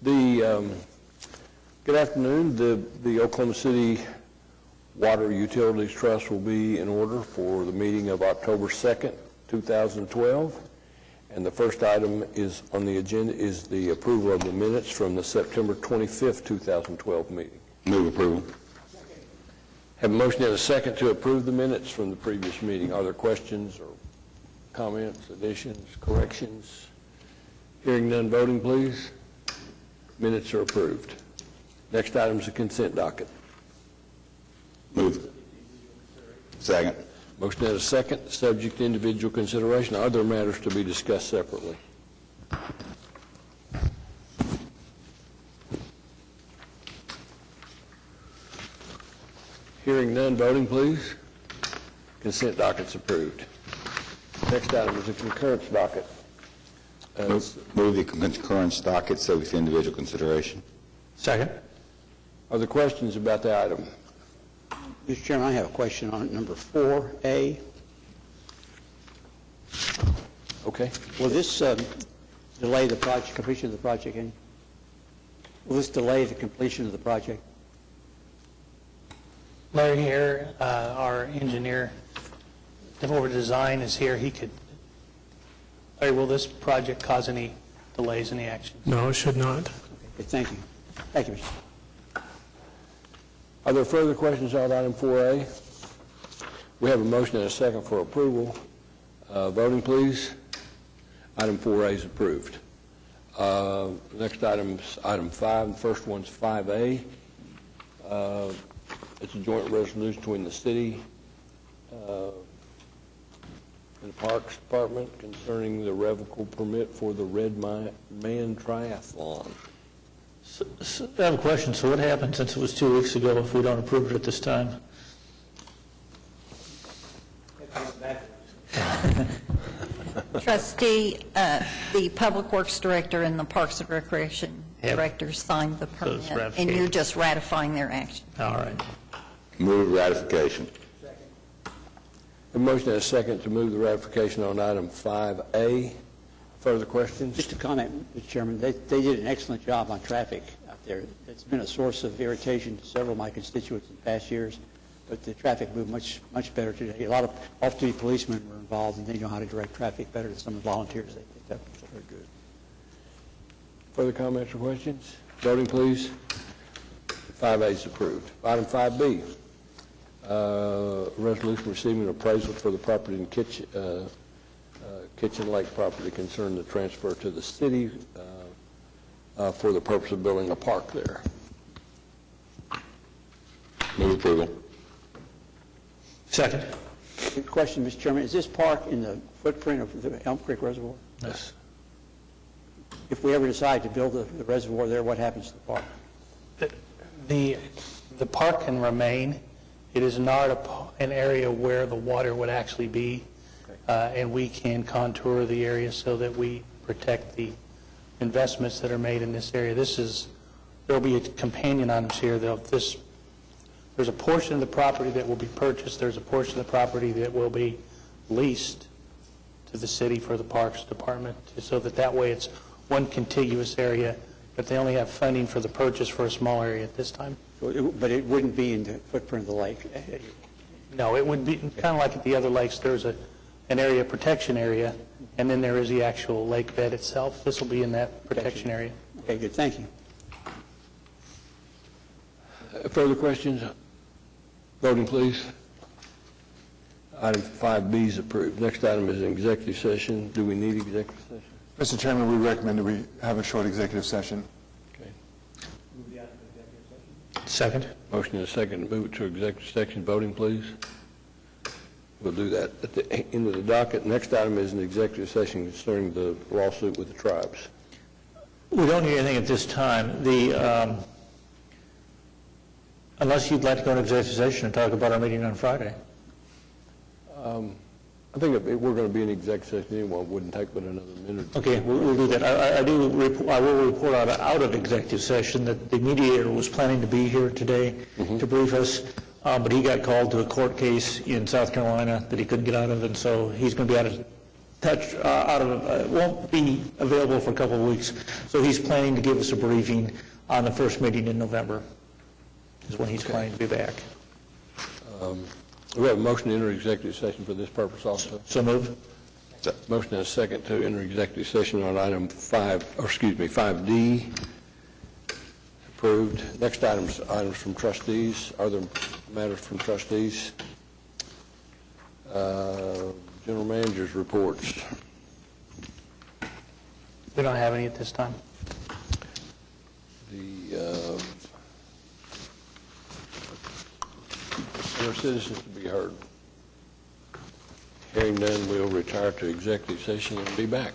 Good afternoon. The Oklahoma City Water Utilities Trust will be in order for the meeting of October 2nd, 2012. And the first item is on the agenda is the approval of the minutes from the September 25th, 2012 meeting. Move approval. Have a motion and a second to approve the minutes from the previous meeting. Are there questions or comments, additions, corrections? Hearing none, voting please. Minutes are approved. Next item is the consent docket. Move. Second. Motion and a second, subject to individual consideration. Are there matters to be discussed separately? Hearing none, voting please. Consent docket's approved. Next item is the concurrence docket. Move the concurrence docket subject to individual consideration. Second. Are there questions about the item? Mr. Chairman, I have a question on number 4A. Okay. Will this delay the project, completion of the project any? Will this delay the completion of the project? Larry here, our engineer over design is here. He could. Larry, will this project cause any delays in the action? No, it should not. Okay, thank you. Thank you, Mr. Are there further questions on item 4A? We have a motion and a second for approval. Voting please. Item 4A is approved. Next item is item 5. The first one's 5A. It's a joint resolution between the city and the Parks Department concerning the revocable permit for the Red Man Triathlon. So I have a question. So what happened since it was 2 weeks ago if we don't approve it at this time? Trustee, the Public Works Director and the Parks and Recreation Director signed the So it's permit, and you're just ratifying their action. All right. Move ratification. A motion and a second to move the ratification on item 5A. Further questions? Just a comment, Mr. Chairman. They did an excellent job on traffic out there. It's been a source of irritation to several of my constituents in past years, but the traffic moved much better today. A lot of off-duty policemen were involved, and they know how to direct traffic better than some of the volunteers they picked up. So very good. Further comments or questions? Voting please. 5A is approved. Item 5B. Resolution receiving an appraisal for the property in Kitchen Lake property concerning the transfer to the city for the purpose of building a park there. Move approval. Second. Good question, Mr. Chairman. Is this park in the footprint of the Elm Creek Reservoir? Yes. If we ever decide to build the reservoir there, what happens to the park? The park can remain. It is not an area where the water would actually be, and we can contour the area so that we protect the investments that are made in this area. There will be a companion items here. There's a portion of the property that will be purchased. There's a portion of the property that will be leased to the city for the Parks Department, so that way it's one contiguous area, but they only have funding for the purchase for a small area at this time. But it wouldn't be in the footprint of the lake. No, it would be kind of like at the other lakes. There's an area, protection area, and then there is the actual lake bed itself. This will be in that protection area. Okay, good. Thank you. Further questions? Voting please. Item 5B is approved. Next item is an executive session. Do we need executive session? Mr. Chairman, we recommend that we have a short executive session. Okay. Second. Motion and a second to move to executive session. Voting please. We'll do that at the end of the docket. Next item is an executive session concerning the lawsuit with the tribes. We don't need anything at this time. Unless you'd like to go into executive session and talk about our meeting on Friday. I think if we're going to be in executive session anyway, it wouldn't take but another minute. Okay, we'll do that. I will report out of executive session that the mediator was planning to be here today to brief us, but he got called to a court case in South Carolina that he couldn't get out of, and so he's going to be out of won't be available for a couple of weeks. So he's planning to give us a briefing on the first meeting in November, is when he's planning to be back. We have a motion to enter executive session for this purpose also. So moved? Motion and a second to enter executive session on item 5D. Approved. Next items from trustees. Are there matters from trustees? General managers' reports. We don't have any at this time. The our citizens to be heard. Hearing none, we'll retire to executive session and be back.